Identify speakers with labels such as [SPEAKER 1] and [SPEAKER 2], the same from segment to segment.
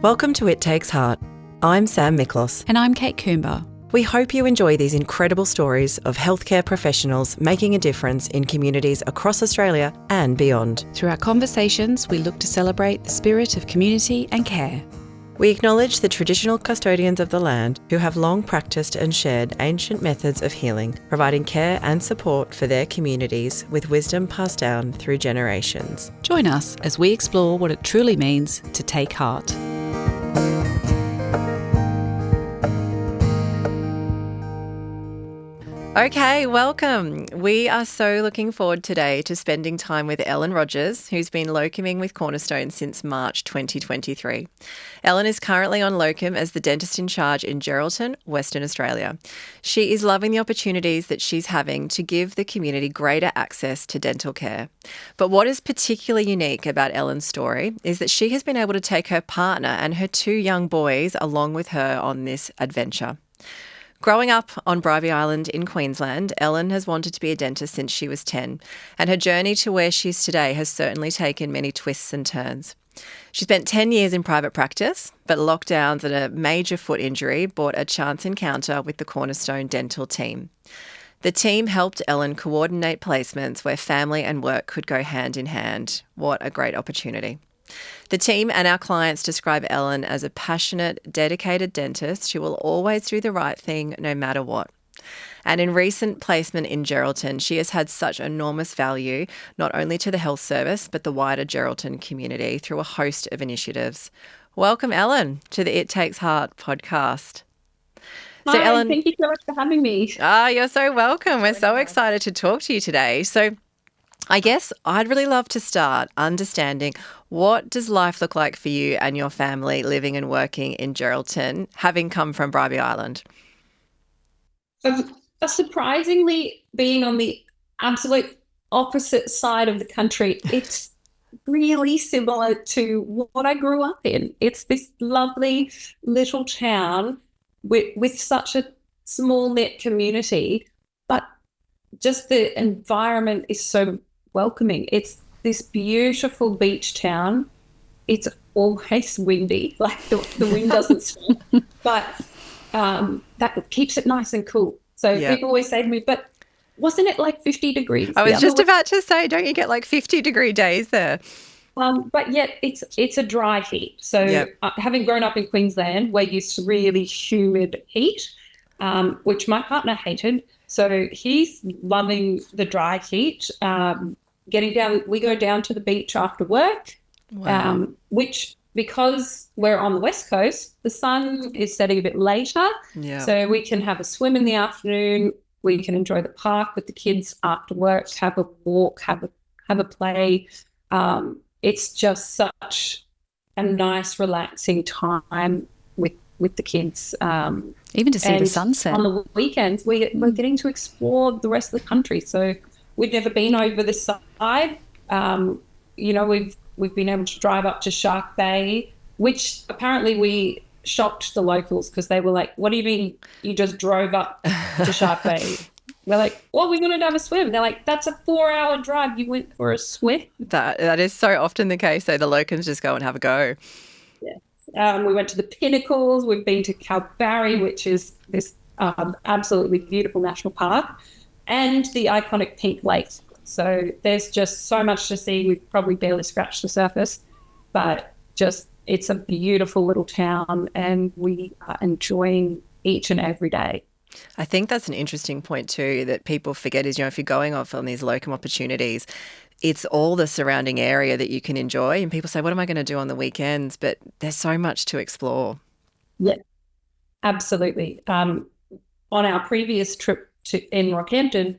[SPEAKER 1] Welcome to It Takes Heart. I'm Sam Miklos.
[SPEAKER 2] And I'm Kate Coomber.
[SPEAKER 1] We hope you enjoy these incredible stories of healthcare professionals making a difference in communities across Australia and beyond.
[SPEAKER 2] Through our conversations, we look to celebrate the spirit of community and care.
[SPEAKER 1] We acknowledge the traditional custodians of the land who have long practiced and shared ancient methods of healing, providing care and support for their communities with wisdom passed down through generations.
[SPEAKER 2] Join us as we explore what it truly means to take heart.
[SPEAKER 1] Okay, welcome. We are so looking forward today to spending time with Ellen Rogers, who's been locuming with Cornerstone since March 2023. Ellen is currently on locum as the dentist in charge in Geraldton, Western Australia. She is loving the opportunities that she's having to give the community greater access to dental care. But what is particularly unique about Ellen's story is that she has been able to take her partner and her two young boys along with her on this adventure. Growing up on Bribie Island in Queensland, Ellen has wanted to be a dentist since she was 10, and her journey to where she is today has certainly taken many twists and turns. She spent 10 years in private practice, but lockdowns and a major foot injury brought a chance encounter with the Cornerstone dental team. The team helped Ellen coordinate placements where family and work could go hand in hand. What a great opportunity. The team and our clients describe Ellen as a passionate, dedicated dentist who will always do the right thing no matter what. And in recent placement in Geraldton, she has had such enormous value, not only to the health service, but the wider Geraldton community through a host of initiatives. Welcome, Ellen, to the It Takes Heart podcast.
[SPEAKER 3] Hi, Ellen, thank you so much for having me.
[SPEAKER 1] You're so welcome. We're so excited to talk to you today. So I guess I'd really love to start understanding, what does life look like for you and your family living and working in Geraldton, having come from Bribie Island?
[SPEAKER 3] Surprisingly, being on the absolute opposite side of the country, it's really similar to what I grew up in. It's this lovely little town with such a small knit community, but just the environment is so welcoming. It's this beautiful beach town. It's always windy, like the wind doesn't stop, but that keeps it nice and cool. So people always say to me, but wasn't it like 50 degrees?
[SPEAKER 1] I was just about to say, don't you get like 50-degree days there?
[SPEAKER 3] But yet it's a dry heat. So having grown up in Queensland, we're used to really humid heat, which my partner hated. So he's loving the dry heat. We go down to the beach after work, which, because we're on the West Coast, the sun is setting a bit later. So we can have a swim in the afternoon. We can enjoy the park with the kids after work, have a walk, have a play. It's just such a nice, relaxing time with the kids.
[SPEAKER 2] Even to see the sunset.
[SPEAKER 3] On the weekends, we're getting to explore the rest of the country. So we've never been over this side. We've been able to drive up to Shark Bay, which apparently we shocked the locals because they were like, what do you mean you just drove up to Shark Bay? We're like, well, we wanted to have a swim. They're like, that's a 4-hour drive. You went for a swim?
[SPEAKER 1] That is so often the case. So the locums just go and have a go.
[SPEAKER 3] Yeah. We went to the Pinnacles. We've been to Kalbarri, which is this absolutely beautiful national park, and the iconic Pink Lake. So there's just so much to see. We've probably barely scratched the surface, but it's a beautiful little town and we are enjoying each and every day.
[SPEAKER 1] I think that's an interesting point too that people forget is, if you're going off on these locum opportunities, it's all the surrounding area that you can enjoy. And people say, what am I going to do on the weekends? But there's so much to explore.
[SPEAKER 3] Yeah, absolutely. On our previous trip in Rockhampton,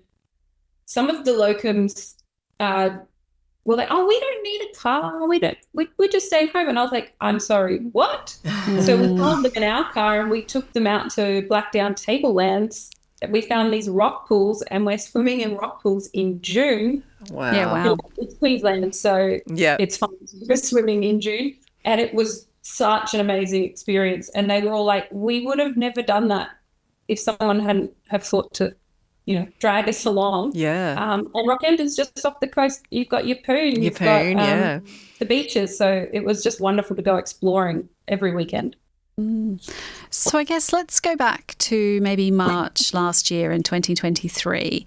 [SPEAKER 3] some of the locums were like, oh, we don't need a car. We just stay home. And I was like, I'm sorry, what? So we found them in our car and we took them out to Blackdown Tablelands. We found these rock pools and we're swimming in rock pools in June.
[SPEAKER 1] Wow.
[SPEAKER 2] Yeah, wow.
[SPEAKER 3] It's Queensland, so it's fun. We're swimming in June. And it was such an amazing experience. And they were all like, we would have never done that if someone hadn't have thought to drag us along.
[SPEAKER 1] Yeah.
[SPEAKER 3] And Rockhampton's just off the coast. You've got your Poon. You've got the beaches. So it was just wonderful to go exploring every weekend.
[SPEAKER 2] So I guess let's go back to maybe March last year in 2023.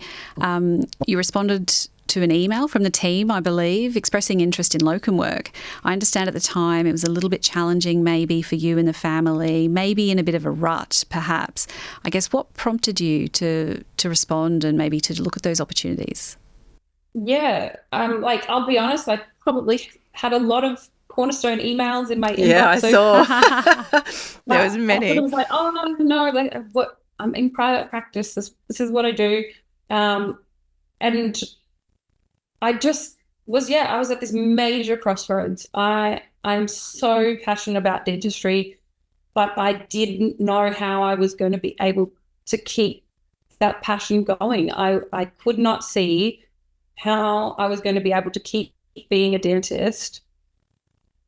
[SPEAKER 2] You responded to an email from the team, I believe, expressing interest in locum work. I understand at the time it was a little bit challenging maybe for you and the family, maybe in a bit of a rut perhaps. I guess what prompted you to respond and maybe to look at those opportunities?
[SPEAKER 3] Yeah, I'll be honest, I probably had a lot of Cornerstone emails in my inbox.
[SPEAKER 1] Yeah, I saw. There was many.
[SPEAKER 3] I was like, oh no, like what? I'm in private practice. This is what I do, and I just was I was at this major crossroads. I'm so passionate about dentistry, but I didn't know how I was going to be able to keep that passion going. I could not see how I was going to be able to keep being a dentist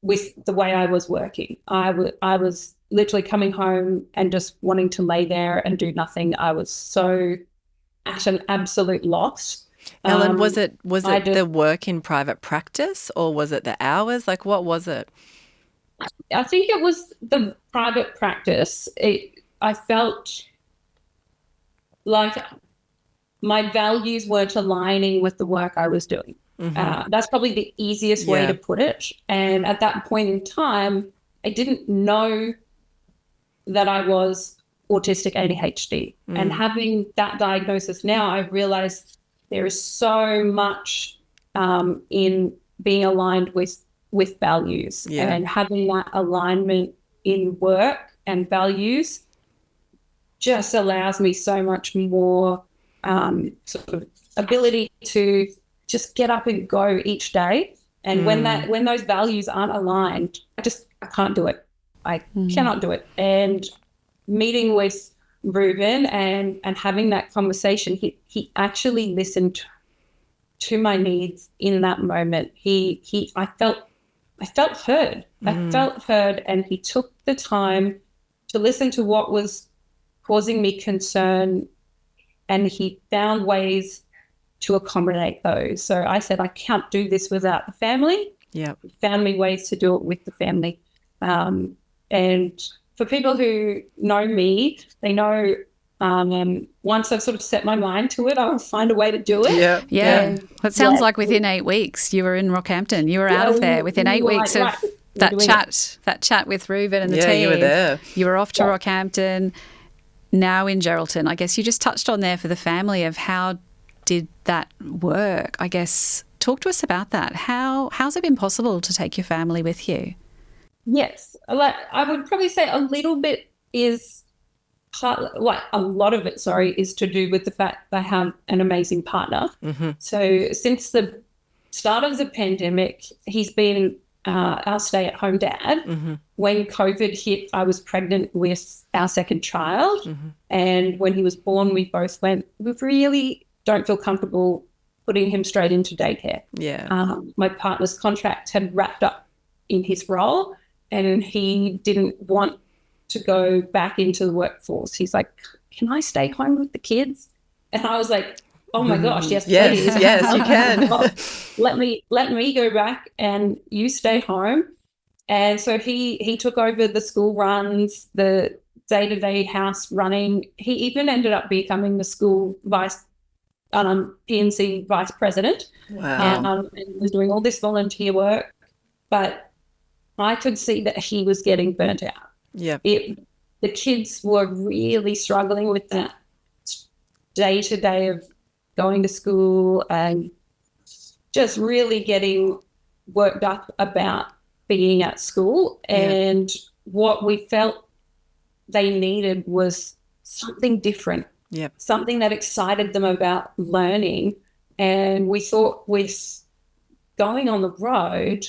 [SPEAKER 3] with the way I was working. I was literally coming home and just wanting to lay there and do nothing. I was so at an absolute loss.
[SPEAKER 1] Ellen, was it the work in private practice or was it the hours? Like, what was it?
[SPEAKER 3] I think it was the private practice. I felt like my values weren't aligning with the work I was doing. Mm-hmm. That's probably the easiest way to put it. And at that point in time, I didn't know that I was autistic ADHD. And having that diagnosis now, I realized there is so much in being aligned with values and having that alignment in work and values just allows me so much more sort of ability to just get up and go each day. And when those values aren't aligned, I can't do it. I cannot do it. And meeting with Ruben and having that conversation, he actually listened to my needs in that moment. I felt heard. I felt heard, and he took the time to listen to what was causing me concern, and he found ways to accommodate those. So I said, I can't do this without the family.
[SPEAKER 1] Yeah.
[SPEAKER 3] He found me ways to do it with the family. And for people who know me, they know once I've sort of set my mind to it, I'll find a way to do it.
[SPEAKER 1] Yeah.
[SPEAKER 2] Yeah. It sounds like within 8 weeks you were in Rockhampton. You were out of there within 8 weeks of that chat with Ruben and the team.
[SPEAKER 1] Yeah, you were there.
[SPEAKER 2] You were off to Rockhampton, now in Geraldton. I guess you just touched on there for the family of how did that work? I guess talk to us about that. How's it been possible to take your family with you?
[SPEAKER 3] Yes, I would probably say a little bit is a lot of it, is to do with the fact that I have an amazing partner. Mm-hmm. So since the start of the pandemic, he's been our stay-at-home dad. Mm-hmm. When COVID hit, I was pregnant with our second child. Mm-hmm. And when he was born, we both went, we really don't feel comfortable putting him straight into daycare.
[SPEAKER 1] Yeah.
[SPEAKER 3] My partner's contract had wrapped up in his role, and he didn't want to go back into the workforce. He's like, can I stay home with the kids? And I was like, oh my gosh, yes, please.
[SPEAKER 1] Yes, you can.
[SPEAKER 3] let me go back and you stay home. And so he took over the school runs, the day-to-day house running. He even ended up becoming the school PNC vice president.
[SPEAKER 1] Wow.
[SPEAKER 3] And was doing all this volunteer work. But I could see that he was getting burnt out.
[SPEAKER 1] Yeah.
[SPEAKER 3] The kids were really struggling with that day-to-day of going to school and just really getting worked up about being at school. And what we felt they needed was something different.
[SPEAKER 1] Yep.
[SPEAKER 3] Something that excited them about learning. And we thought with going on the road,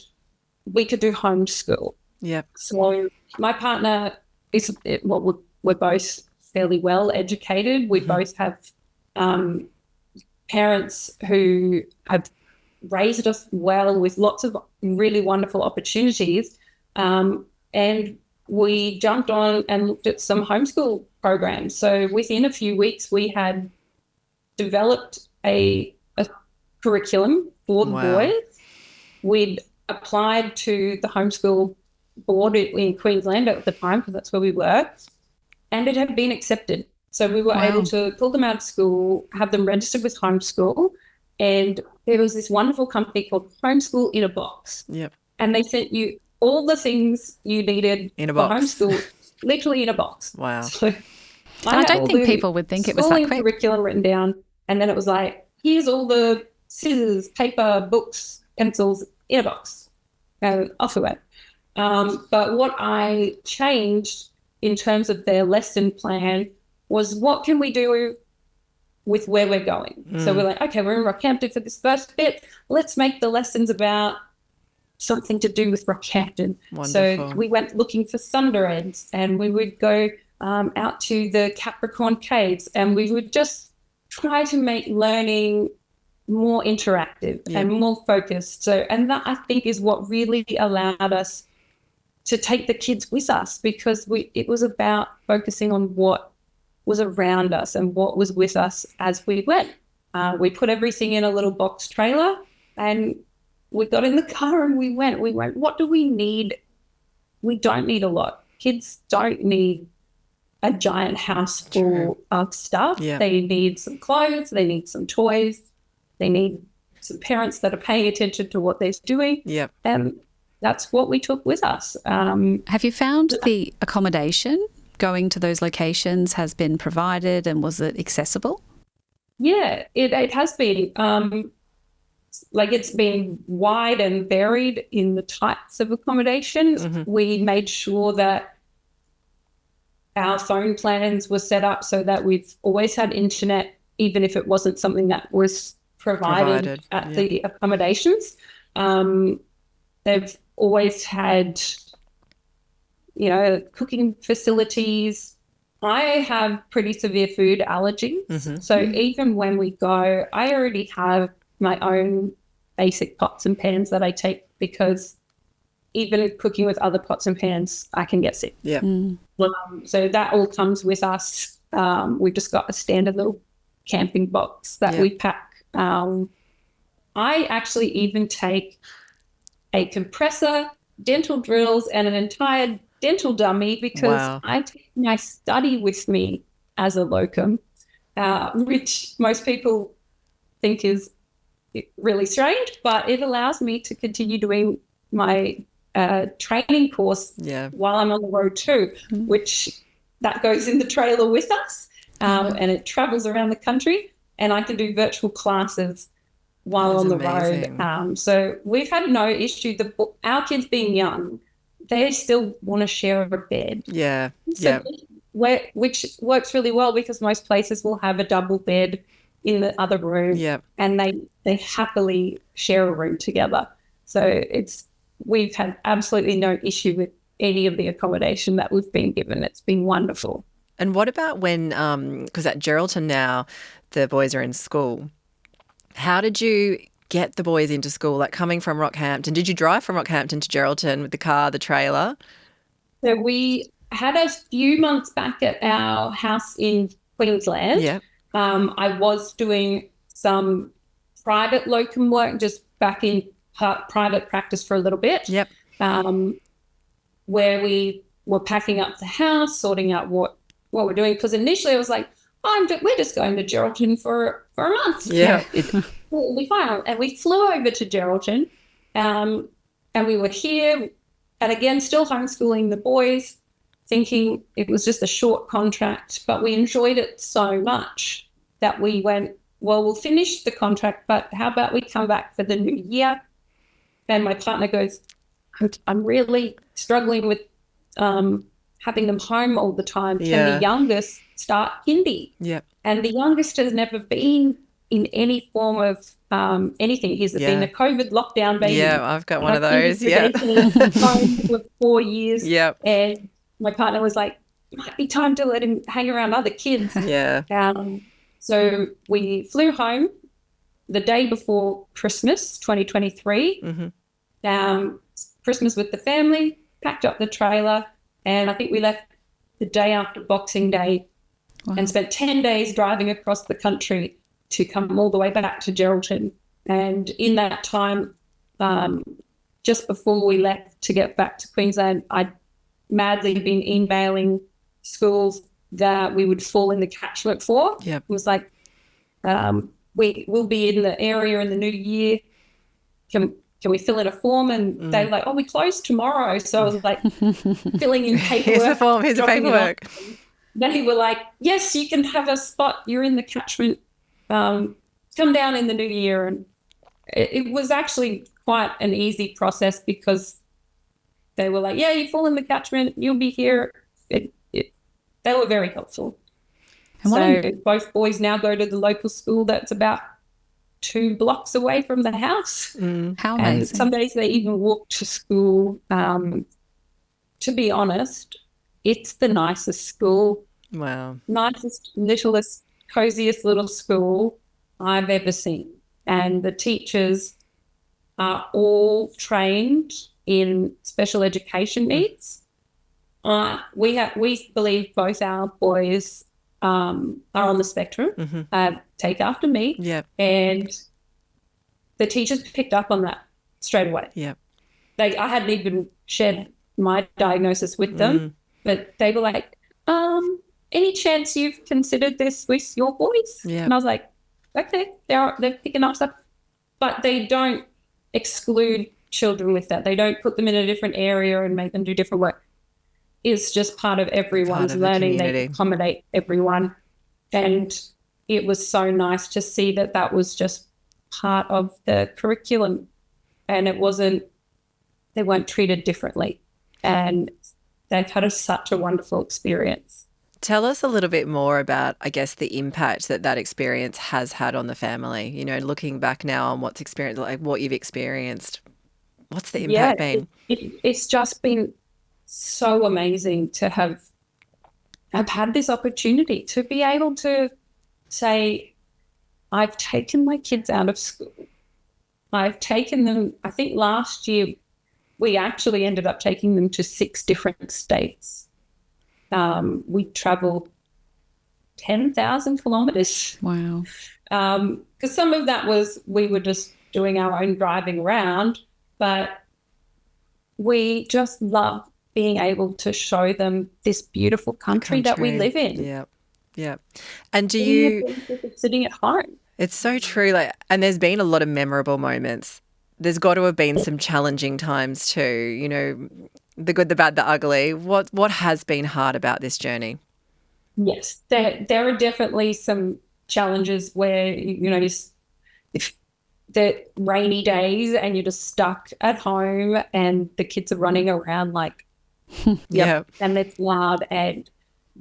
[SPEAKER 3] we could do homeschool.
[SPEAKER 1] Yep.
[SPEAKER 3] So my partner we're both fairly well educated. We both have parents who have raised us well with lots of really wonderful opportunities. And we jumped on and looked at some homeschool programs. So within a few weeks, we had developed a curriculum for the boys. We'd applied to the homeschool board in Queensland at the time, because that's where we were, and it had been accepted. So we were able to pull them out of school, have them registered with homeschool, and there was this wonderful company called Homeschool in a Box.
[SPEAKER 1] Yep.
[SPEAKER 3] And they sent you all the things you needed
[SPEAKER 1] in a
[SPEAKER 3] for
[SPEAKER 1] box.
[SPEAKER 3] homeschool, literally in a box.
[SPEAKER 1] Wow.
[SPEAKER 3] So
[SPEAKER 2] I don't think people would think it was that
[SPEAKER 3] schooling
[SPEAKER 2] quick.
[SPEAKER 3] Curriculum written down, and then it was like, here's all the scissors, paper, books, pencils in a box. And off we went. But what I changed in terms of their lesson plan was, what can we do with where we're going? So we're like, okay, we're in Rockhampton for this first bit. Let's make the lessons about something to do with Rockhampton.
[SPEAKER 1] Wonderful.
[SPEAKER 3] So we went looking for thunder eds, and we would go out to the Capricorn Caves, and we would just try to make learning more interactive and more focused. So, and that, I think, is what really allowed us to take the kids with us, because it was about focusing on what was around us and what was with us as we went. We put everything in a little box trailer, and we got in the car and we went, what do we need? We don't need a lot. Kids don't need a giant house full of stuff.
[SPEAKER 1] Yeah.
[SPEAKER 3] They need some clothes. They need some toys. They need some parents that are paying attention to what they're doing.
[SPEAKER 1] Yep.
[SPEAKER 3] And that's what we took with us.
[SPEAKER 2] Have you found the accommodation going to those locations has been provided, and was it accessible?
[SPEAKER 3] Yeah, it has been. It's been wide and varied in the types of accommodations. We made sure that our phone plans were set up so that we've always had internet, even if it wasn't something that was provided at the accommodations. They've always had, cooking facilities. I have pretty severe food allergies. So even when we go, I already have my own basic pots and pans that I take, because even cooking with other pots and pans, I can get sick.
[SPEAKER 1] Yeah.
[SPEAKER 3] So that all comes with us. We've just got a standard little camping box that we pack. I actually even take a compressor, dental drills, and an entire dental dummy, because I take my study with me as a locum, which most people think is really strange, but it allows me to continue doing my training course while I'm on the road too, which that goes in the trailer with us, and it travels around the country, and I can do virtual classes while on the road. So we've had no issue. Our kids being young, they still want to share a bed.
[SPEAKER 1] Yeah.
[SPEAKER 3] So which works really well, because most places will have a double bed in the other room, and they happily share a room together. So we've had absolutely no issue with any of the accommodation that we've been given. It's been wonderful.
[SPEAKER 1] And what about when, because at Geraldton now the boys are in school, how did you get the boys into school, like coming from Rockhampton? Did you drive from Rockhampton to Geraldton with the car, the trailer?
[SPEAKER 3] So we had a few months back at our house in Queensland.
[SPEAKER 1] Yeah.
[SPEAKER 3] I was doing some private locum work, just back in private practice for a little bit.
[SPEAKER 1] Yep.
[SPEAKER 3] Where we were packing up the house, sorting out what we're doing. Because initially I was like, we're just going to Geraldton for a month.
[SPEAKER 1] Yeah.
[SPEAKER 3] We'll be fine. And we flew over to Geraldton, and we were here, and again, still homeschooling the boys, thinking it was just a short contract, but we enjoyed it so much that we went, well, we'll finish the contract, but how about we come back for the new year? And my partner goes, I'm really struggling with having them home all the time. Can the youngest start kindy?
[SPEAKER 1] Yeah.
[SPEAKER 3] And the youngest has never been in any form of anything. He's been a COVID lockdown baby.
[SPEAKER 1] Yeah, I've got one of those.
[SPEAKER 3] Yeah. Home for 4 years.
[SPEAKER 1] Yeah.
[SPEAKER 3] And my partner was like, it might be time to let him hang around other kids.
[SPEAKER 1] Yeah.
[SPEAKER 3] So we flew home the day before Christmas 2023. Christmas with the family, packed up the trailer, and I think we left the day after Boxing Day and spent 10 days driving across the country to come all the way back to Geraldton. And in that time, just before we left to get back to Queensland, I'd madly been emailing schools that we would fall in the catchment for.
[SPEAKER 1] Yep.
[SPEAKER 3] It was like, we will be in the area in the new year. Can we fill in a form? And they were like, oh, we close tomorrow. So I was like filling in paperwork.
[SPEAKER 1] Here's the form, here's the paperwork.
[SPEAKER 3] They were like, yes, you can have a spot. You're in the catchment. Come down in the new year. And it was actually quite an easy process because they were like, yeah, you fall in the catchment, you'll be here. They were very helpful. And so both boys now go to the local school that's about 2 blocks away from the house.
[SPEAKER 2] How amazing.
[SPEAKER 3] And some days they even walk to school. To be honest, it's the nicest school.
[SPEAKER 1] Wow.
[SPEAKER 3] Nicest, littlest, coziest little school I've ever seen. And the teachers are all trained in special education needs. We believe both our boys are on the spectrum. Take after me.
[SPEAKER 1] Yep.
[SPEAKER 3] And the teachers picked up on that straight away.
[SPEAKER 1] Yep.
[SPEAKER 3] I hadn't even shared my diagnosis with them, but they were like, any chance you've considered this with your boys?
[SPEAKER 1] Yep.
[SPEAKER 3] And I was like, okay, they're picking up stuff. But they don't exclude children with that. They don't put them in a different area and make them do different work. It's just part of everyone's learning. They accommodate everyone. And it was so nice to see that that was just part of the curriculum. And it wasn't, they weren't treated differently. And they've had such a wonderful experience.
[SPEAKER 1] Tell us a little bit more about, I guess, the impact that experience has had on the family. You know, looking back now on what you've experienced, what's the impact been?
[SPEAKER 3] It's just been so amazing to have had this opportunity to be able to say, I've taken my kids out of school. I've taken them, I think last year we actually ended up taking them to 6 different states. We traveled 10,000 kilometres.
[SPEAKER 2] Wow.
[SPEAKER 3] Because some of that was we were just doing our own driving around, but we just love being able to show them this beautiful country that we live in.
[SPEAKER 1] Yeah, yeah. And do you
[SPEAKER 3] sitting at home?
[SPEAKER 1] It's so true. And there's been a lot of memorable moments. There's got to have been some challenging times too. You know, the good, the bad, the ugly. What has been hard about this journey?
[SPEAKER 3] Yes, there are definitely some challenges where if the rainy days and you're just stuck at home and the kids are running around like.
[SPEAKER 1] Yeah.
[SPEAKER 3] And it's loud and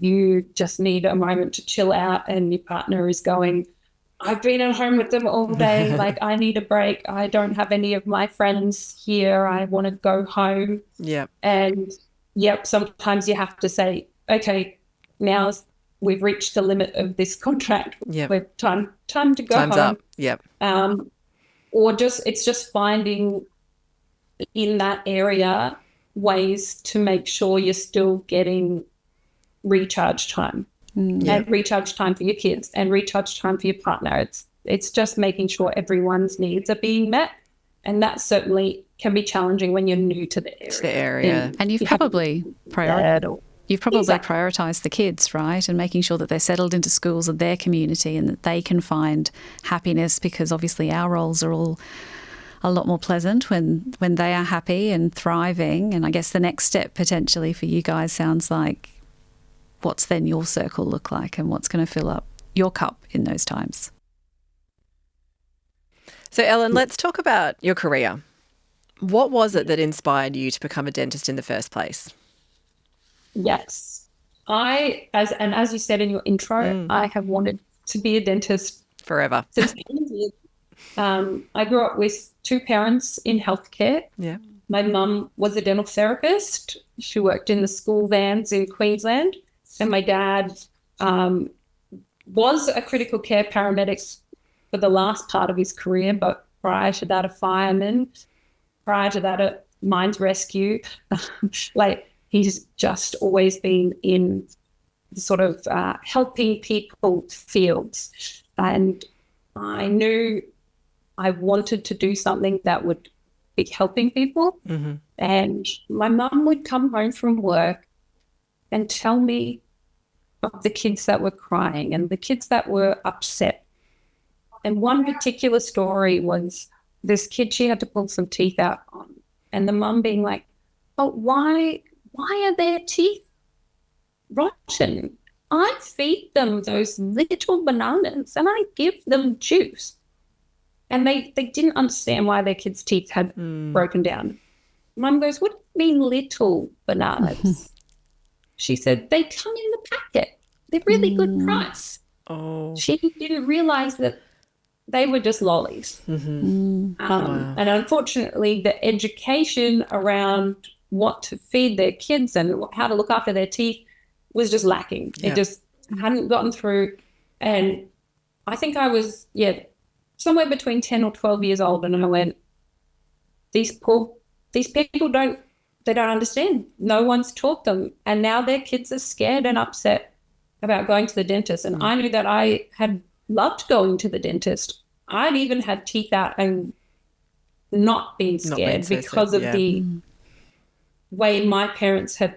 [SPEAKER 3] you just need a moment to chill out and your partner is going, I've been at home with them all day. Like, I need a break. I don't have any of my friends here. I want to go home.
[SPEAKER 1] Yeah.
[SPEAKER 3] And, sometimes you have to say, okay, now we've reached the limit of this contract.
[SPEAKER 1] Yeah.
[SPEAKER 3] We've time to go
[SPEAKER 1] Time's
[SPEAKER 3] home.
[SPEAKER 1] up. Yep.
[SPEAKER 3] Or it's just finding in that area ways to make sure you're still getting recharge time and recharge time for your kids and recharge time for your partner. It's just making sure everyone's needs are being met, and that certainly can be challenging when you're new to the area.
[SPEAKER 2] And you've probably prioritised the kids, right, and making sure that they're settled into schools of their community and that they can find happiness, because obviously our roles are all a lot more pleasant when they are happy and thriving. And I guess the next step potentially for you guys sounds like, what's then your circle look like and what's going to fill up your cup in those times?
[SPEAKER 1] So Ellen, let's talk about your career. What was it that inspired you to become a dentist in the first place?
[SPEAKER 3] Yes. As you said in your intro, I have wanted to be a dentist
[SPEAKER 1] forever.
[SPEAKER 3] Since I grew up with 2 parents in healthcare.
[SPEAKER 1] Yeah.
[SPEAKER 3] My mum was a dental therapist. She worked in the school vans in Queensland. And my dad was a critical care paramedic for the last part of his career, but prior to that, a fireman. Prior to that, a mines rescue. He's just always been in the sort of helping people fields. And I knew I wanted to do something that would be helping people.
[SPEAKER 1] Mm-hmm.
[SPEAKER 3] And my mum would come home from work and tell me of the kids that were crying and the kids that were upset. And one particular story was this kid, she had to pull some teeth out on, and the mum being like, oh, why are their teeth rotten? I feed them those little bananas and I give them juice. And they didn't understand why their kids' teeth had broken down. Mum goes, what do you mean little bananas? She said, they come in the packet. They're really good price.
[SPEAKER 1] Oh.
[SPEAKER 3] She didn't realise that they were just lollies.
[SPEAKER 1] Mm-hmm. Wow.
[SPEAKER 3] And unfortunately, the education around what to feed their kids and how to look after their teeth was just lacking.
[SPEAKER 1] Yeah.
[SPEAKER 3] It just hadn't gotten through. And I think I was, somewhere between 10 or 12 years old, and I went, these people don't understand. No one's taught them. And now their kids are scared and upset about going to the dentist. And I knew that I had loved going to the dentist. I'd even had teeth out and not been scared because of the way my parents had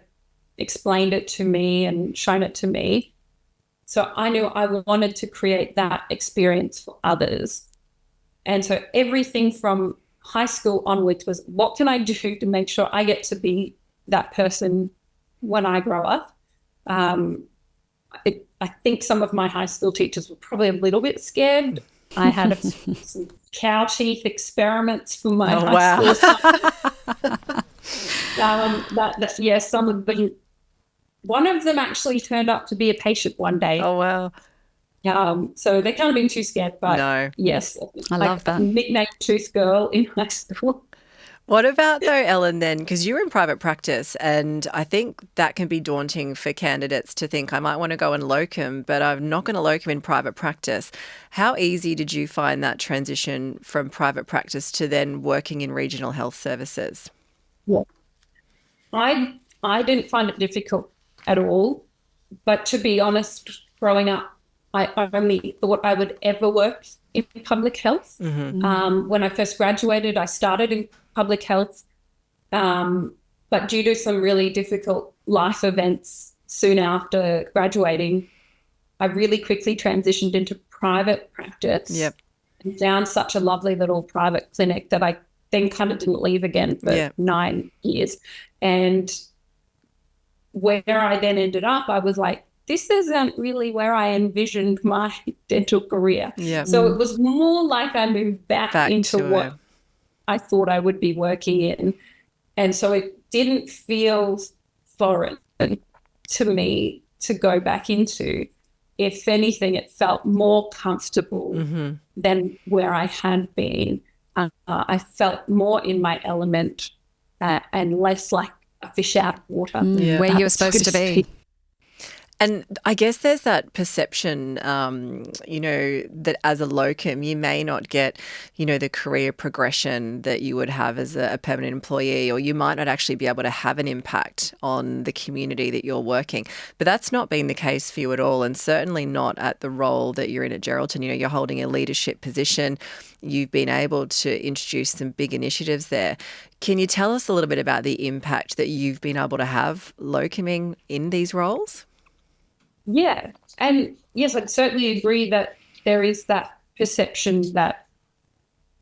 [SPEAKER 3] explained it to me and shown it to me. So I knew I wanted to create that experience for others. And so everything from high school onwards was, what can I do to make sure I get to be that person when I grow up? I think some of my high school teachers were probably a little bit scared. I had some cow teeth experiments for my high school. Some of them. One of them actually turned up to be a patient one day.
[SPEAKER 1] Oh, wow.
[SPEAKER 3] So they can't have been too scared, but
[SPEAKER 1] no.
[SPEAKER 3] Yes.
[SPEAKER 2] I love that.
[SPEAKER 3] Nicknamed Tooth Girl in high school.
[SPEAKER 1] What about though, Ellen, then, because you're in private practice, and I think that can be daunting for candidates to think, I might want to go and locum, but I'm not going to locum in private practice. How easy did you find that transition from private practice to then working in regional health services?
[SPEAKER 3] Yeah. I didn't find it difficult at all, but to be honest, growing up, I only thought I would ever work in public health.
[SPEAKER 1] Mm-hmm.
[SPEAKER 3] When I first graduated, I started in public health, but due to some really difficult life events soon after graduating, I really quickly transitioned into private practice.
[SPEAKER 1] Yep.
[SPEAKER 3] And found such a lovely little private clinic that I then kind of didn't leave again for 9 years. And where I then ended up, I was like, this isn't really where I envisioned my dental career.
[SPEAKER 1] Yep.
[SPEAKER 3] So it was more like I moved back into what I thought I would be working in. And so it didn't feel foreign to me to go back into. If anything, it felt more comfortable than where I had been. I felt more in my element and less like a fish out of water.
[SPEAKER 2] Where you were supposed to be.
[SPEAKER 1] And I guess there's that perception, that as a locum, you may not get, the career progression that you would have as a permanent employee, or you might not actually be able to have an impact on the community that you're working. But that's not been the case for you at all, and certainly not at the role that you're in at Geraldton. You're holding a leadership position. You've been able to introduce some big initiatives there. Can you tell us a little bit about the impact that you've been able to have locuming in these roles?
[SPEAKER 3] Yeah. And yes, I'd certainly agree that there is that perception that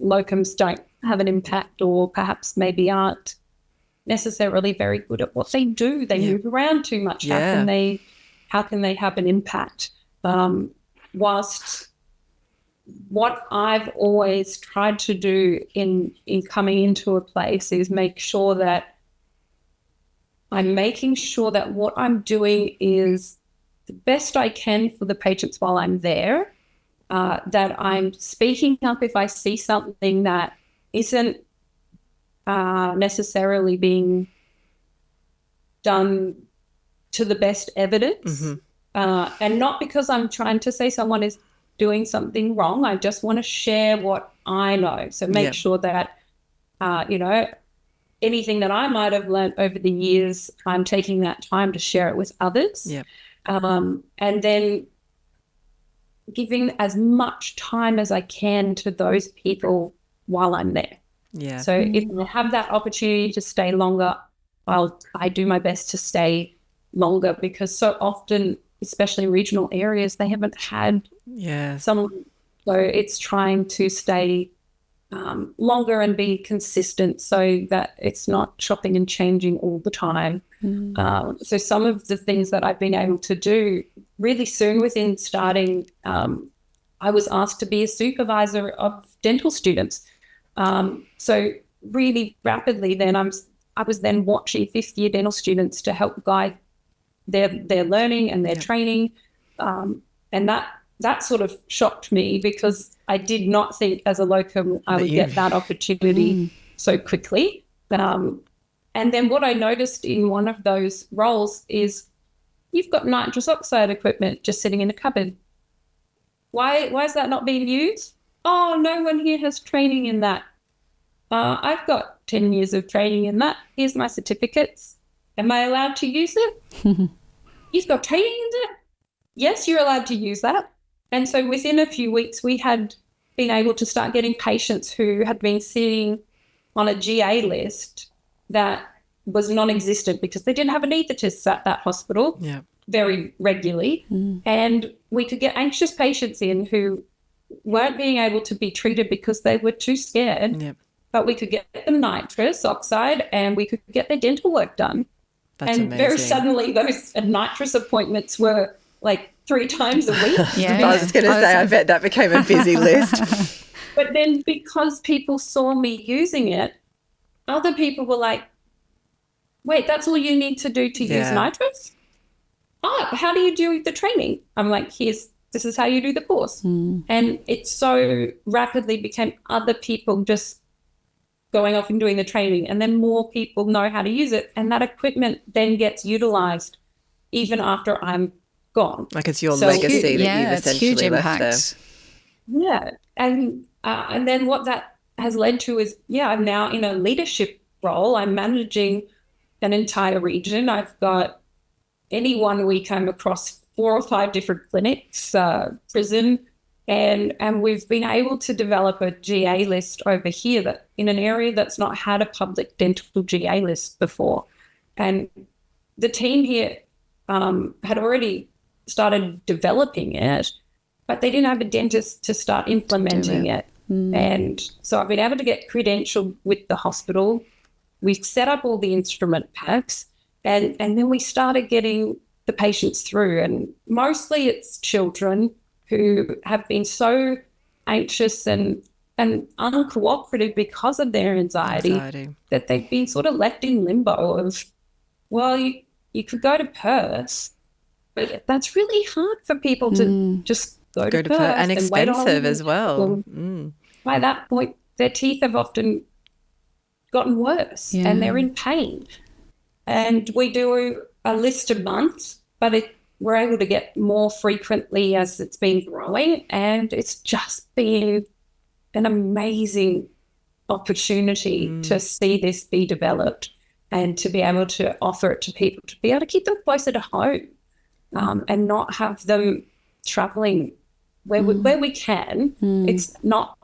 [SPEAKER 3] locums don't have an impact, or perhaps maybe aren't necessarily very good at what they do. They move around too much.
[SPEAKER 1] Yeah.
[SPEAKER 3] How can they have an impact? Whilst what I've always tried to do in coming into a place is make sure that I'm making sure that what I'm doing is the best I can for the patients while I'm there, that I'm speaking up if I see something that isn't necessarily being done to the best evidence, and not because I'm trying to say someone is doing something wrong. I just want to share what I know. So make sure that, anything that I might have learned over the years, I'm taking that time to share it with others.
[SPEAKER 1] Yep.
[SPEAKER 3] And then giving as much time as I can to those people while I'm there.
[SPEAKER 1] Yeah.
[SPEAKER 3] So if I have that opportunity to stay longer, I do my best to stay longer, because so often, especially in regional areas, they haven't had someone. So it's trying to stay longer and be consistent so that it's not chopping and changing all the time. So some of the things that I've been able to do really soon within starting, I was asked to be a supervisor of dental students. So really rapidly then I was then watching fifth-year dental students to help guide their learning and their training. And that sort of shocked me, because I did not think as a locum I would get that opportunity so quickly. And then what I noticed in one of those roles is you've got nitrous oxide equipment just sitting in a cupboard. Why is that not being used? Oh, no one here has training in that. I've got 10 years of training in that. Here's my certificates. Am I allowed to use it? You've got training in that? Yes, you're allowed to use that. And so within a few weeks, we had been able to start getting patients who had been sitting on a GA list that was non-existent because they didn't have anaesthetists at that hospital very regularly. And we could get anxious patients in who weren't being able to be treated because they were too scared, but we could get them nitrous oxide and we could get their dental work done.
[SPEAKER 1] That's
[SPEAKER 3] and
[SPEAKER 1] amazing.
[SPEAKER 3] Very suddenly those nitrous appointments were like 3 times a week.
[SPEAKER 1] I was going to say, I bet that became a busy list.
[SPEAKER 3] But then because people saw me using it, other people were like, wait, that's all you need to do to use nitrous? Oh, how do you do the training? I'm like, this is how you do the course. And it so rapidly became other people just going off and doing the training, and then more people know how to use it, and that equipment then gets utilized even after I'm gone.
[SPEAKER 1] Like it's your legacy that you've essentially
[SPEAKER 2] huge
[SPEAKER 1] left there.
[SPEAKER 3] Yeah. And then what that has led to is, I'm now in a leadership role. I'm managing an entire region. I've got any 1 week I'm across 4 or 5 different clinics, prison, and we've been able to develop a GA list over here that in an area that's not had a public dental GA list before. And the team here had already started developing it, but they didn't have a dentist to start implementing it. And so I've been able to get credentialed with the hospital. We've set up all the instrument packs, and then we started getting the patients through. And mostly it's children who have been so anxious and uncooperative because of their anxiety that they've been sort of left in limbo of, well, you could go to Perth, but that's really hard for people to just go to Perth.
[SPEAKER 1] And expensive as well.
[SPEAKER 3] By that point, their teeth have often gotten worse and they're in pain. And we do a list a month, but we're able to get more frequently as it's been growing, and it's just been an amazing opportunity to see this be developed and to be able to offer it to people, to be able to keep them closer to home and not have them travelling where we can. It's not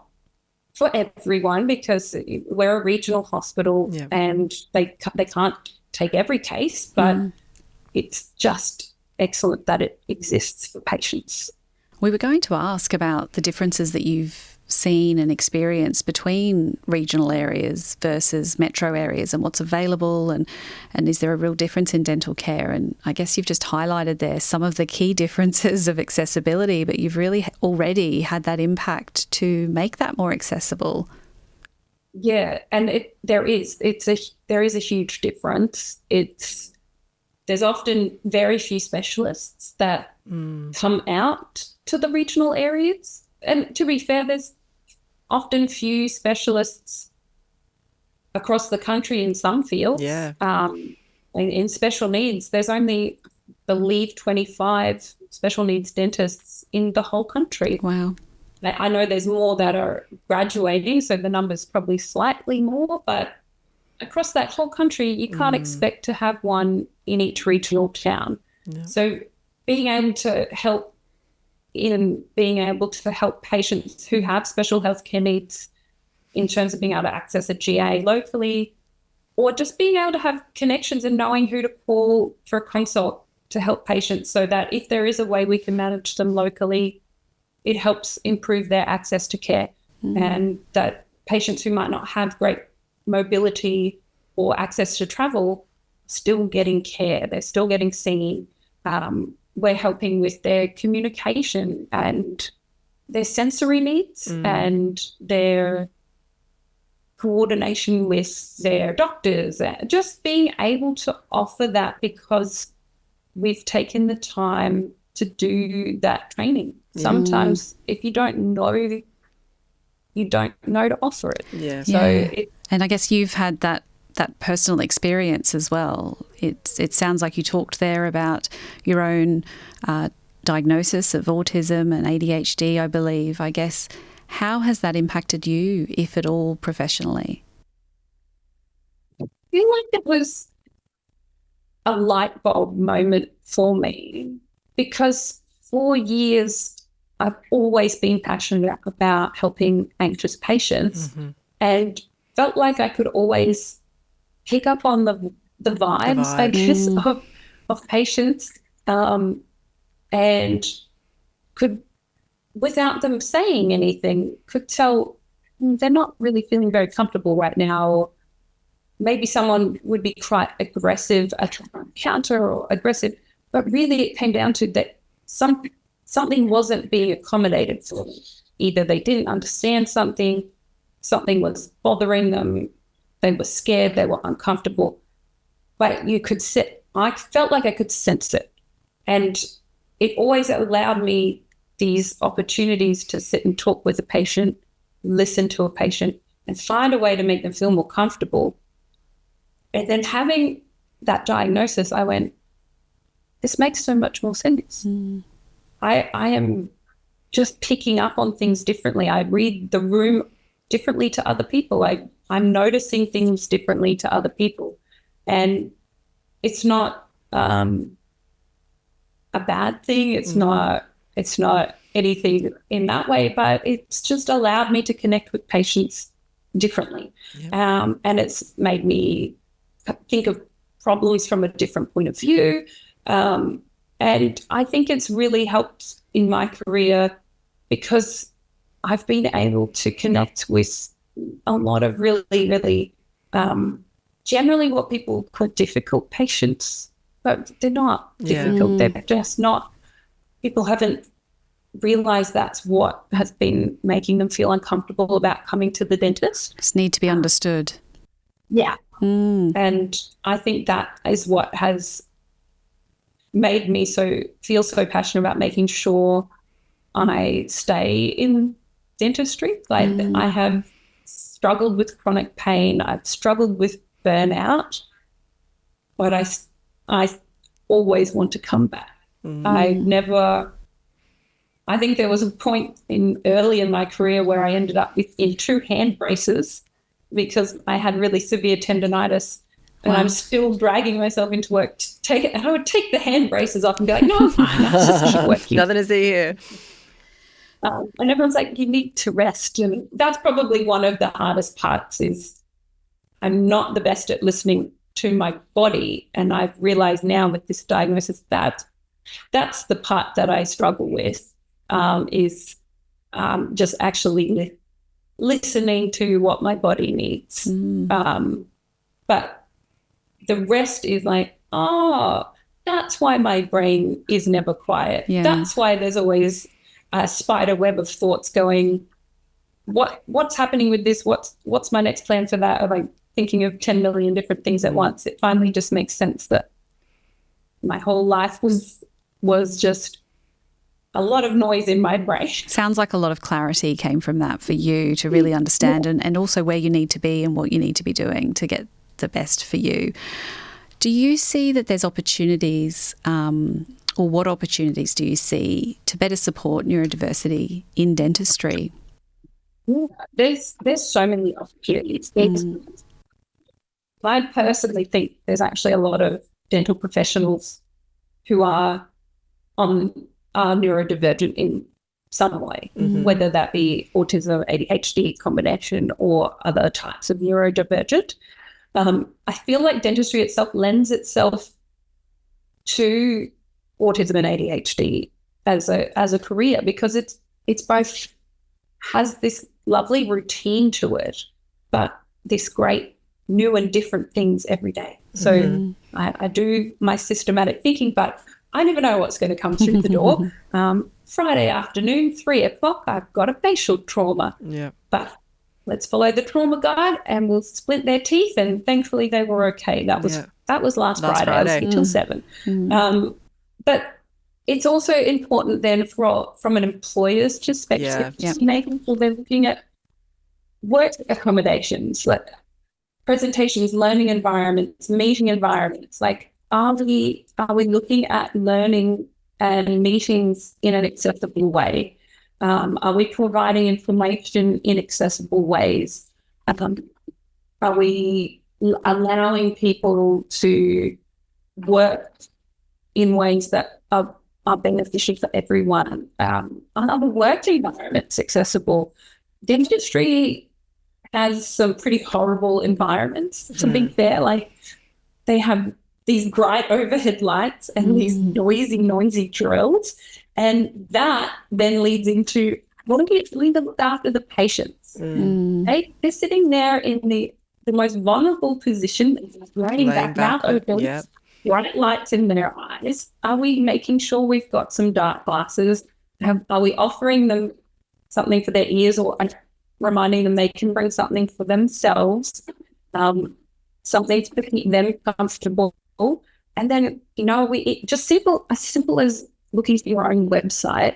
[SPEAKER 3] for everyone because we're a regional hospital and they can't take every case, but it's just excellent that it exists for patients.
[SPEAKER 2] We were going to ask about the differences that you've seen and experienced between regional areas versus metro areas and what's available, and is there a real difference in dental care? And I guess you've just highlighted there some of the key differences of accessibility, but you've really already had that impact to make that more accessible.
[SPEAKER 3] Yeah, and there is a huge difference. There's often very few specialists that come out to the regional areas. And to be fair, there's often few specialists across the country in some fields.
[SPEAKER 1] Yeah.
[SPEAKER 3] In special needs, there's only, I believe, 25 special needs dentists in the whole country.
[SPEAKER 2] Wow.
[SPEAKER 3] I know there's more that are graduating, so the number's probably slightly more, but across that whole country, you can't expect to have one in each regional town.
[SPEAKER 1] No.
[SPEAKER 3] So being able to help patients who have special healthcare needs in terms of being able to access a GA locally, or just being able to have connections and knowing who to call for a consult to help patients, so that if there is a way we can manage them locally, it helps improve their access to care. And that patients who might not have great mobility or access to travel still getting care, they're still getting seen. We're helping with their communication and their sensory needs and their coordination with their doctors, just being able to offer that because we've taken the time to do that training. Sometimes if you don't know, you don't know to offer it.
[SPEAKER 1] Yeah.
[SPEAKER 3] So
[SPEAKER 2] and I guess you've had that personal experience as well. It sounds like you talked there about your own diagnosis of autism and ADHD, I believe. I guess, how has that impacted you, if at all, professionally?
[SPEAKER 3] I feel like it was a light bulb moment for me, because for years I've always been passionate about helping anxious patients and felt like I could always pick up on the vibes, I guess, of patients, and could, without them saying anything, could tell they're not really feeling very comfortable right now. Or maybe someone would be quite aggressive, a counter or aggressive, but really it came down to that something wasn't being accommodated for them. Either they didn't understand something was bothering them, they were scared, they were uncomfortable. But I felt like I could sense it. And it always allowed me these opportunities to sit and talk with a patient, listen to a patient, and find a way to make them feel more comfortable. And then having that diagnosis, I went, this makes so much more sense. I am just picking up on things differently. I read the room differently to other people. I'm noticing things differently to other people. And it's not a bad thing. It's not anything in that way, but it's just allowed me to connect with patients differently. And it's made me think of problems from a different point of view. And I think it's really helped in my career because I've been able to connect with a lot of really, really generally what people call difficult patients, but they're not difficult. They're just not, people haven't realised that's what has been making them feel uncomfortable about coming to the dentist.
[SPEAKER 2] Just need to be understood.
[SPEAKER 3] Yeah. And I think that is what has made me feel so passionate about making sure I stay in dentistry. Like I have struggled with chronic pain, I've struggled with burnout, but I always want to come back. I think there was a point early in my career where I ended up in 2 hand braces because I had really severe tendonitis. And I'm still dragging myself into work to take it. And I would take the hand braces off and be like, no, I'm fine. I'll just keep working.
[SPEAKER 1] Nothing to see here.
[SPEAKER 3] And everyone's like, you need to rest. And that's probably one of the hardest parts is I'm not the best at listening to my body. And I've realized now with this diagnosis that that's the part that I struggle with is just actually listening to what my body needs. But the rest is like, that's why my brain is never quiet.
[SPEAKER 2] Yeah.
[SPEAKER 3] That's why there's always a spider web of thoughts going, what's happening with this? What's my next plan for that? Or like thinking of 10 million different things at once. It finally just makes sense that my whole life was just a lot of noise in my brain.
[SPEAKER 2] Sounds like a lot of clarity came from that for you to really understand and also where you need to be and what you need to be doing to get the best for you. Do you see that there's opportunities or what opportunities do you see to better support neurodiversity in dentistry?
[SPEAKER 3] Yeah, there's so many opportunities. I personally think there's actually a lot of dental professionals who are neurodivergent some way, whether that be autism, ADHD combination, or other types of neurodivergent. I feel like dentistry itself lends itself to autism and ADHD as a career, because it's both has this lovely routine to it, but this great new and different things every day. So I do my systematic thinking, but I never know what's going to come through the door. Friday afternoon, 3:00, I've got a facial trauma. Yeah. But let's follow the trauma guide and we'll splint their teeth. And thankfully they were okay. That was last Friday. I was here till 7. But it's also important then from an employer's perspective, making sure they're looking at work accommodations, like presentations, learning environments, meeting environments. Like, are we looking at learning and meetings in an accessible way? Are we providing information in accessible ways? Are we allowing people to work in ways that are beneficial for everyone? Are the work environments accessible? Dentistry has some pretty horrible environments, to be fair. Like, they have these bright overhead lights and these noisy drills. And that then leads into, what do we look after the patients? They're sitting there in the most vulnerable position, laying back, mouth open, bright lights in their eyes. Are we making sure we've got some dark glasses? Are we offering them something for their ears, or reminding them they can bring something for themselves, something to keep them comfortable? And then, as simple as looking at your own website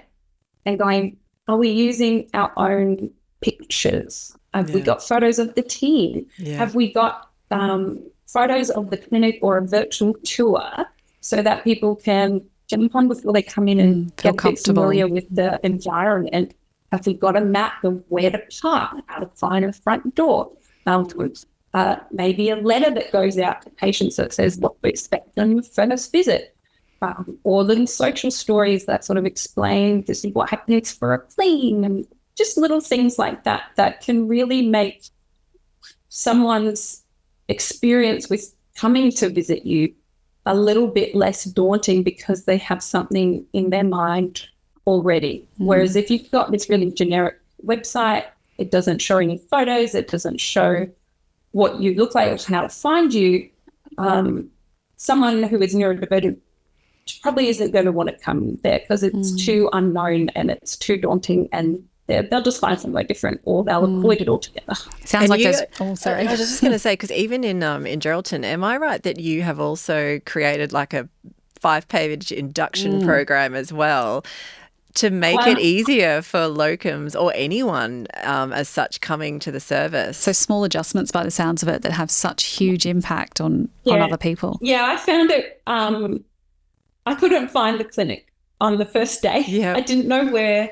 [SPEAKER 3] and going, are we using our own pictures? Have we got photos of the team? Have we got photos of the clinic or a virtual tour so that people can jump on before they come in and get familiar with the environment? Have we got a map of where to park, how to find a front door? Maybe a letter that goes out to patients that says what to expect on your first visit, or little social stories that sort of explain this is what happens for a clean, and just little things like that can really make someone's experience with coming to visit you a little bit less daunting, because they have something in their mind already. Whereas if you've got this really generic website, it doesn't show any photos, it doesn't show what you look like or how to find you, someone who is neurodivergent probably isn't going to want to come there, because it's too unknown and it's too daunting, and they'll just find somewhere different, or they'll avoid it altogether.
[SPEAKER 2] Sounds like there's... Oh, sorry.
[SPEAKER 1] I was just going to say, because even in Geraldton, am I right that you have also created like a 5-page induction program as well, to make it easier for locums or anyone as such coming to the service?
[SPEAKER 2] So small adjustments, by the sounds of it, that have such huge impact on other people.
[SPEAKER 3] Yeah, I found it. I couldn't find the clinic on the first day. Yeah. I didn't know where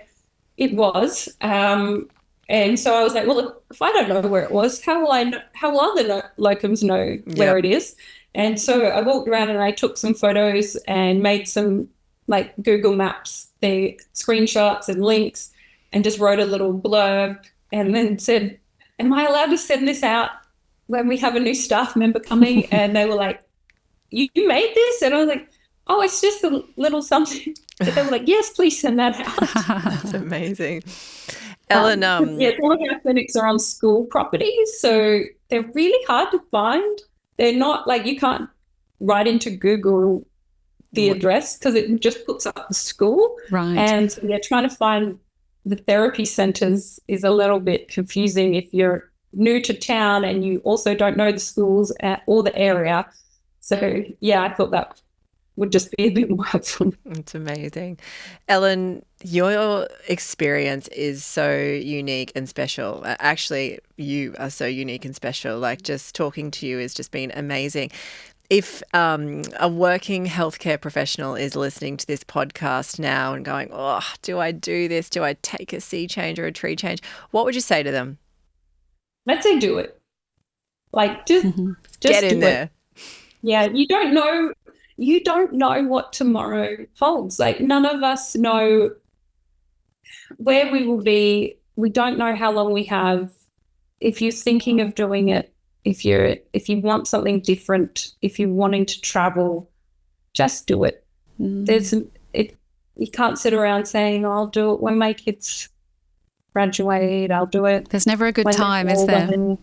[SPEAKER 3] it was. And so I was like, well, if I don't know where it was, how will other locums know where it is? And so I walked around and I took some photos and made some like Google Maps, the screenshots and links, and just wrote a little blurb and then said, am I allowed to send this out when we have a new staff member coming? And they were like, you made this? And I was like, oh, it's just a little something. But they were like, yes, please send that out.
[SPEAKER 1] That's amazing. Ellen,
[SPEAKER 3] all of our clinics are on school properties, so they're really hard to find. They're not like, you can't write into Google the address because it just puts up the school.
[SPEAKER 2] Right.
[SPEAKER 3] And so trying to find the therapy centres is a little bit confusing if you're new to town and you also don't know the schools or the area. So, yeah, I thought that would just be a bit more helpful.
[SPEAKER 1] It's amazing. Ellen, your experience is so unique and special. Actually, you are so unique and special. Like, just talking to you has just been amazing. If a working healthcare professional is listening to this podcast now and going, oh, do I do this? Do I take a sea change or a tree change? What would you say to them?
[SPEAKER 3] I'd say do it. Like, just
[SPEAKER 1] get in there.
[SPEAKER 3] Yeah, you don't know what tomorrow holds. Like, none of us know where we will be, we don't know how long we have. If you're thinking of doing it, if you want something different, if you're wanting to travel, just do it. You can't sit around saying, I'll do it when my kids graduate, I'll do it.
[SPEAKER 2] There's never a good time, is there?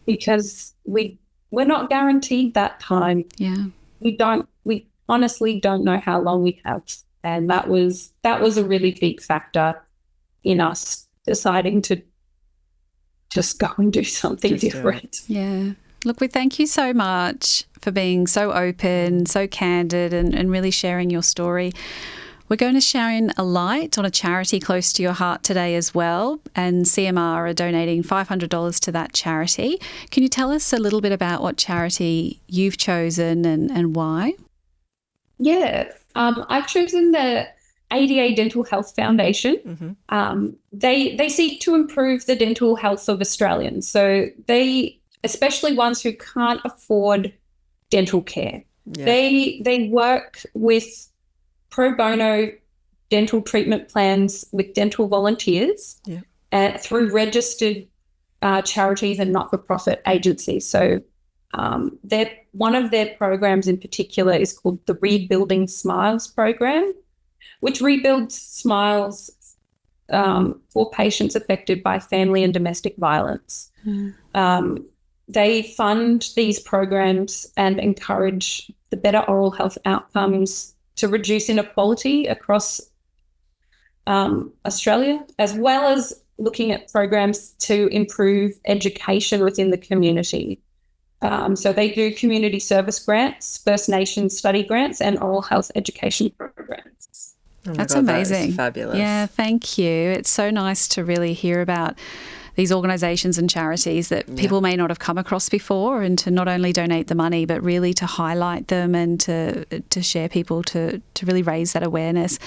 [SPEAKER 3] Because we're not guaranteed that time.
[SPEAKER 2] Yeah.
[SPEAKER 3] We honestly don't know how long we have. And that was a really big factor in us deciding to just go and do something different.
[SPEAKER 2] Yeah. Look, we thank you so much for being so open, so candid, and really sharing your story. We're going to shine a light on a charity close to your heart today as well, and CMR are donating $500 to that charity. Can you tell us a little bit about what charity you've chosen and why?
[SPEAKER 3] Yeah, I've chosen the ADA Dental Health Foundation. They seek to improve the dental health of Australians. So they, especially ones who can't afford dental care, they work with pro bono dental treatment plans with dental volunteers through registered charities and not-for-profit agencies. So one of their programs in particular is called the Rebuilding Smiles program, which rebuilds smiles for patients affected by family and domestic violence. They fund these programs and encourage the better oral health outcomes to reduce inequality across Australia, as well as looking at programs to improve education within the community. So they do community service grants, First Nations study grants, and oral health education programs.
[SPEAKER 1] Oh
[SPEAKER 2] That's
[SPEAKER 1] God,
[SPEAKER 2] amazing.
[SPEAKER 1] That is fabulous.
[SPEAKER 2] Yeah, thank you. It's so nice to really hear about these organisations and charities that people may not have come across before, and to not only donate the money but really to highlight them and to share people to really raise that awareness.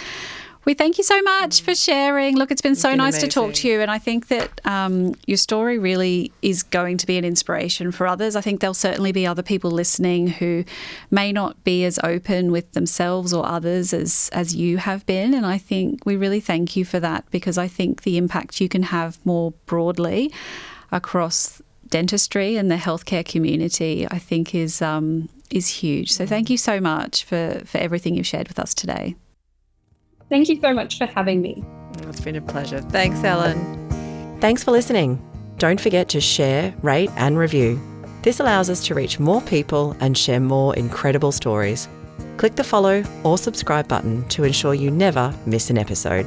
[SPEAKER 2] We thank you so much for sharing. Look, it's been so nice to talk to you, and I think that your story really is going to be an inspiration for others. I think there'll certainly be other people listening who may not be as open with themselves or others as you have been, and I think we really thank you for that, because I think the impact you can have more broadly across dentistry and the healthcare community, I think is huge. So thank you so much for everything you've shared with us today.
[SPEAKER 3] Thank you so much for having me.
[SPEAKER 1] It's been a pleasure. Thanks, Ellen.
[SPEAKER 4] Thanks for listening. Don't forget to share, rate and review. This allows us to reach more people and share more incredible stories. Click the follow or subscribe button to ensure you never miss an episode.